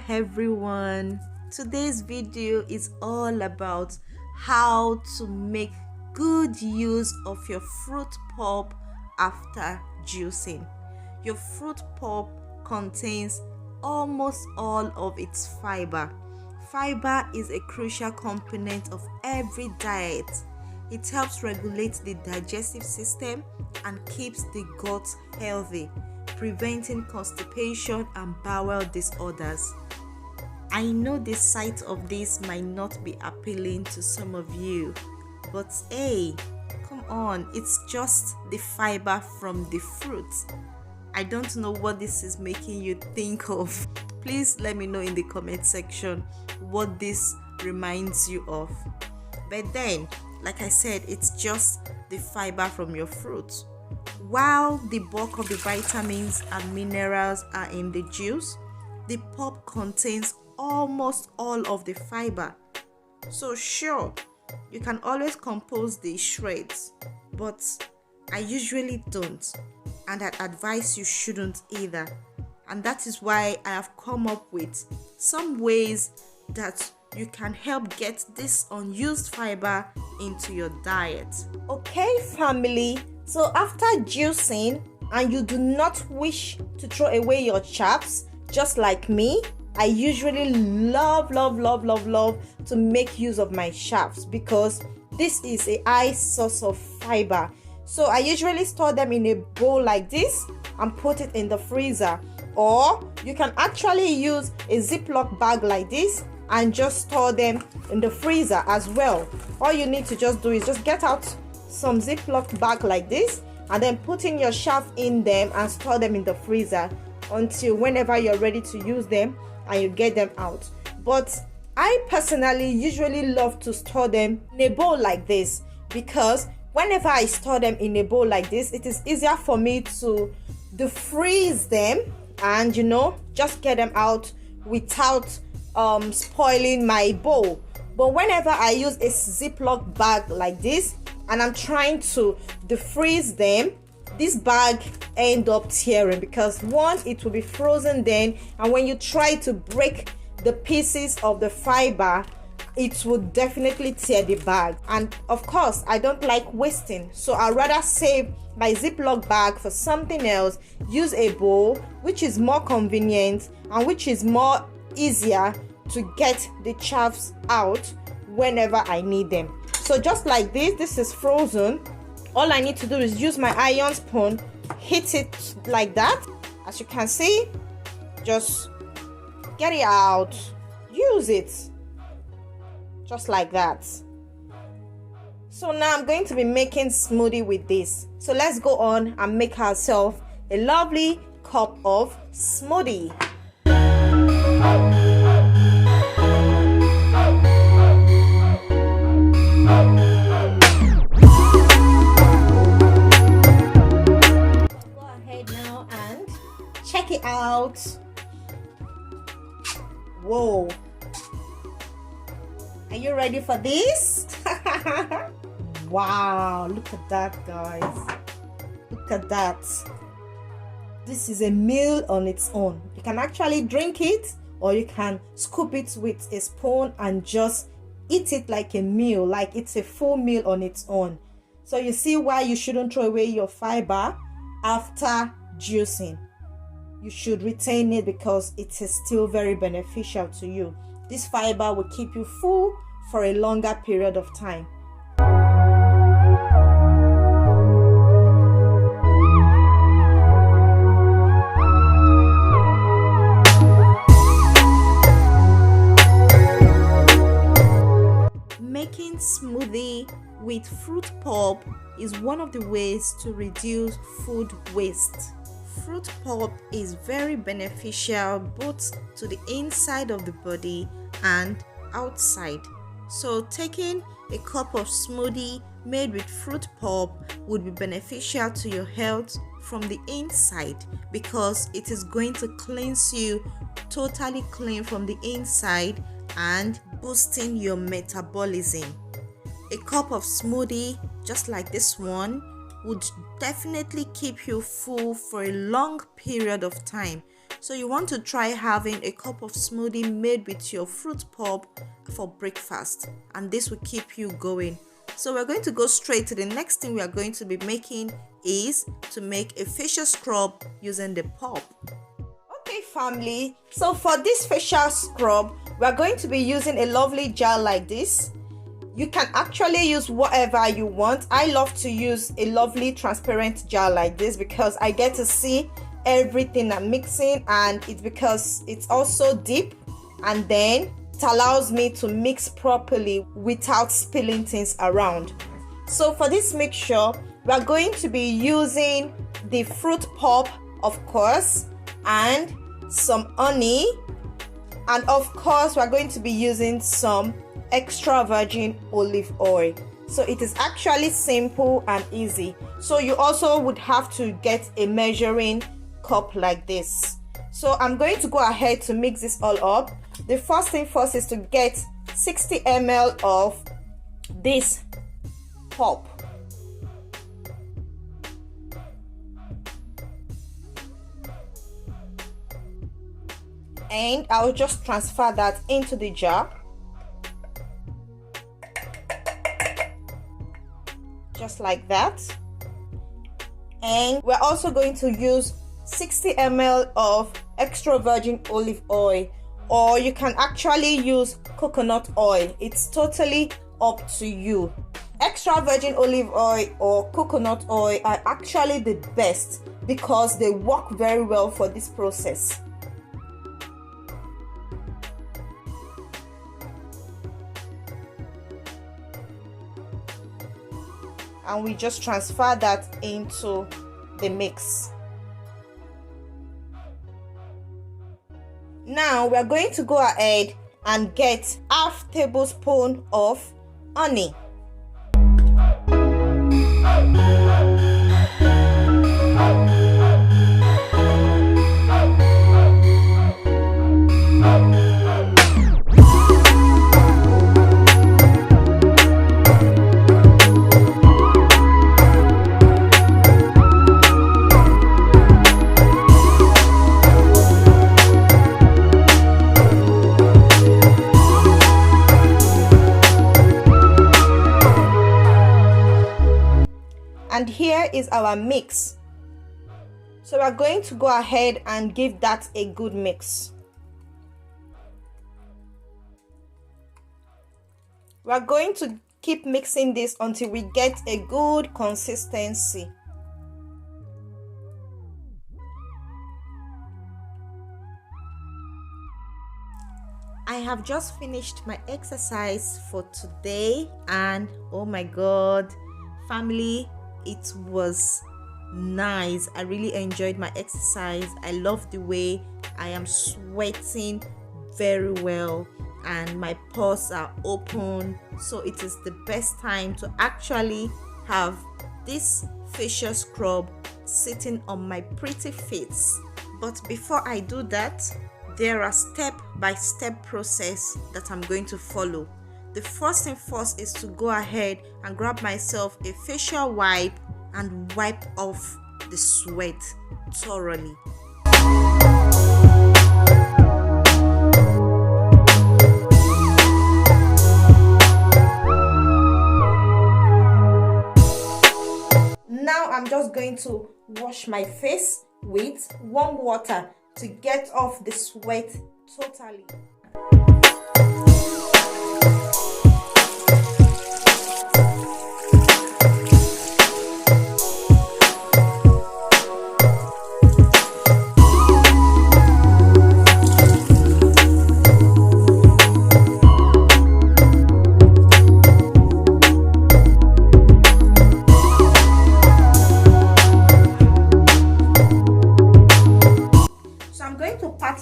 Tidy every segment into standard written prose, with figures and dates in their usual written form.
everyone. Today's video is all about how to make good use of your fruit pulp after juicing. Your fruit pulp contains almost all of its fiber. Fiber is a crucial component of every diet. It helps regulate the digestive system and keeps the gut healthy, preventing constipation and bowel disorders. I know the sight of this might not be appealing to some of you, but hey, come on, it's just the fiber from the fruit. I don't know what this is making you think of. Please let me know in the comment section what this reminds you of. But then, like I said, it's just the fiber from your fruit. While the bulk of the vitamins and minerals are in the juice, the pulp contains almost all of the fiber. So sure, you can always compose the shreds, but I usually don't, and I advise you shouldn't either. And that is why I have come up with some ways that you can help get this unused fiber into your diet. Okay, family, so after juicing and you do not wish to throw away your chaps, just like me, I usually love to make use of my chaps because this is a high source of fiber. So I usually store them in a bowl like this and put it in the freezer, or you can actually use a Ziploc bag like this and just store them in the freezer as well. All you need to just do is just get out some Ziploc bag like this and then put in your chaff in them and store them in the freezer until whenever you're ready to use them and you get them out. But I personally usually love to store them in a bowl like this because whenever I store them in a bowl like this, it is easier for me to defreeze them and just get them out without spoiling my bowl. But whenever I use a Ziploc bag like this and I'm trying to defreeze them, this bag end up tearing because one, it will be frozen then, and when you try to break the pieces of the fiber, it would definitely tear the bag. And of course, I don't like wasting, so I'd rather save my Ziploc bag for something else, use a bowl which is more convenient and which is more easier to get the chaffs out whenever I need them. So just like this is frozen. All I need to do is use my iron spoon, hit it like that. As you can see, just get it out, use it just like that. So now I'm going to be making smoothie with this. So let's go on and make ourselves a lovely cup of smoothie. Check it out. Whoa, are you ready for this? Wow, look at that, guys. Look at that. This is a meal on its own. You can actually drink it, or you can scoop it with a spoon and just eat it like a meal, like it's a full meal on its own. So you see why you shouldn't throw away your fiber after juicing. You should retain it because it is still very beneficial to you. This fiber will keep you full for a longer period of time. Making smoothie with fruit pulp is one of the ways to reduce food waste. Fruit pulp is very beneficial both to the inside of the body and outside. So taking a cup of smoothie made with fruit pulp would be beneficial to your health from the inside because it is going to cleanse you totally clean from the inside and boosting your metabolism. A cup of smoothie just like this one would definitely keep you full for a long period of time. So you want to try having a cup of smoothie made with your fruit pulp for breakfast, and this will keep you going. So we're going to go straight to the next thing we are going to be making is to make a facial scrub using the pulp. Okay family, so for this facial scrub we are going to be using a lovely jar like this. You can actually use whatever you want. I love to use a lovely transparent jar like this because I get to see everything I'm mixing, and it's because it's also deep, and then it allows me to mix properly without spilling things around. So for this mixture we are going to be using the fruit pulp, of course, and some honey, and of course we are going to be using some extra virgin olive oil. So it is actually simple and easy. So you also would have to get a measuring cup like this. So I'm going to go ahead to mix this all up. The first thing first is to get 60 ml of this pulp. And I'll just transfer that into the jar. Just like that. And we're also going to use 60 ml of extra virgin olive oil, or you can actually use coconut oil. It's totally up to you. Extra virgin olive oil or coconut oil are actually the best because they work very well for this process. And we just transfer that into the mix. Now we are going to go ahead and get half tablespoon of honey. And here is our mix. So we're going to go ahead and give that a good mix. We're going to keep mixing this until we get a good consistency. I have just finished my exercise for today, and oh my god, family, it was nice. I really enjoyed my exercise. I love the way I am sweating very well and my pores are open, so it is the best time to actually have this facial scrub sitting on my pretty face. But before I do that, there are step-by-step process that I'm going to follow. The first thing first is to go ahead and grab myself a facial wipe and wipe off the sweat thoroughly. Now I'm just going to wash my face with warm water to get off the sweat totally.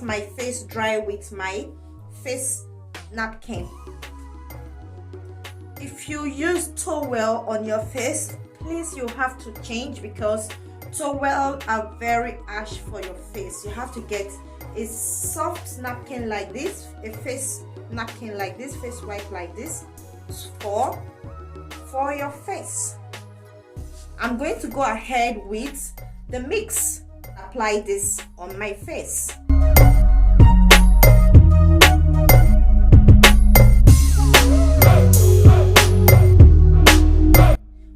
My face dry with my face napkin. If you use towel on your face, please, you have to change because towels are very harsh for your face. You have to get a soft napkin like this, a face napkin like this, face wipe like this for your face. I'm going to go ahead with the mix. apply this on my face.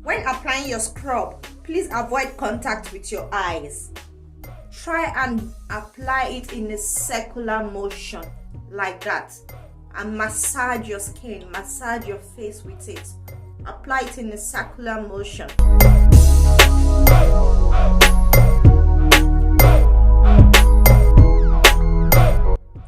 When applying your scrub, please avoid contact with your eyes. Try and apply it in a circular motion like that, and massage your skin, massage your face with it. Apply it in a circular motion.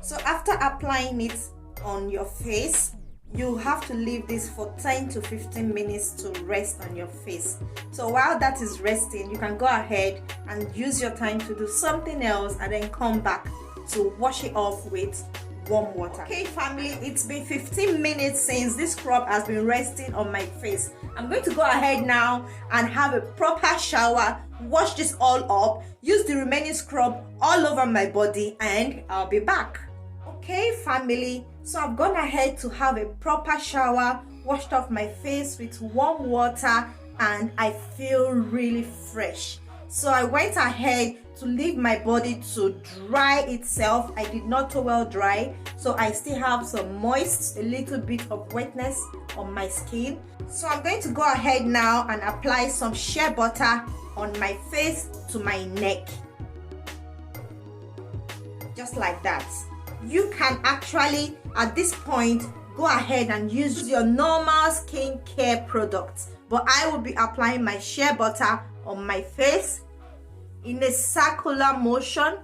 So after applying it on your face, you have to leave this for 10 to 15 minutes to rest on your face. So while that is resting, you can go ahead and use your time to do something else and then come back to wash it off with warm water. Okay family, it's been 15 minutes since this scrub has been resting on my face. I'm going to go ahead now and have a proper shower, wash this all up, use the remaining scrub all over my body, and I'll be back. Okay family, so I've gone ahead to have a proper shower, washed off my face with warm water, and I feel really fresh. So I went ahead to leave my body to dry itself. I did not towel dry, so I still have some moist, a little bit of wetness on my skin. So I'm going to go ahead now and apply some shea butter on my face to my neck, just like that. You can actually at this point go ahead and use your normal skincare products, but I will be applying my shea butter on my face in a circular motion.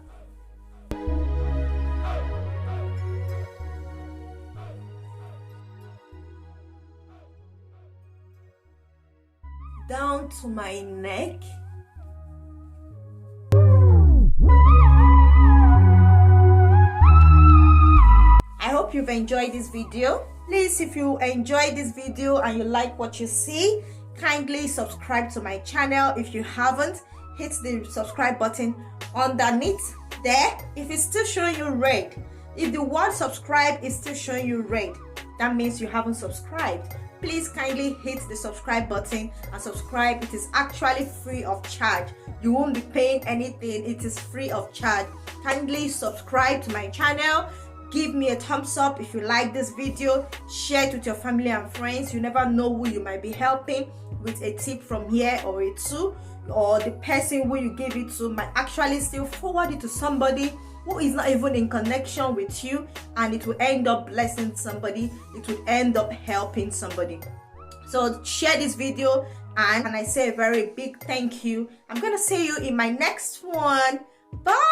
Down to my neck. I hope you've enjoyed this video. Please, if you enjoyed this video and you like what you see, kindly subscribe to my channel. If you haven't, hit the subscribe button underneath there. If it's still showing you red, if the word subscribe is still showing you red, that means you haven't subscribed. Please kindly hit the subscribe button and subscribe. It is actually free of charge. You won't be paying anything. It is free of charge. Kindly subscribe to my channel. Give me a thumbs up if you like this video. Share it with your family and friends. You never know who you might be helping with a tip from here or a two, or the person who you give it to might actually still forward it to somebody who is not even in connection with you, and it will end up blessing somebody. It will end up helping somebody. So share this video, and I say a very big thank you. I'm gonna see you in my next one. Bye.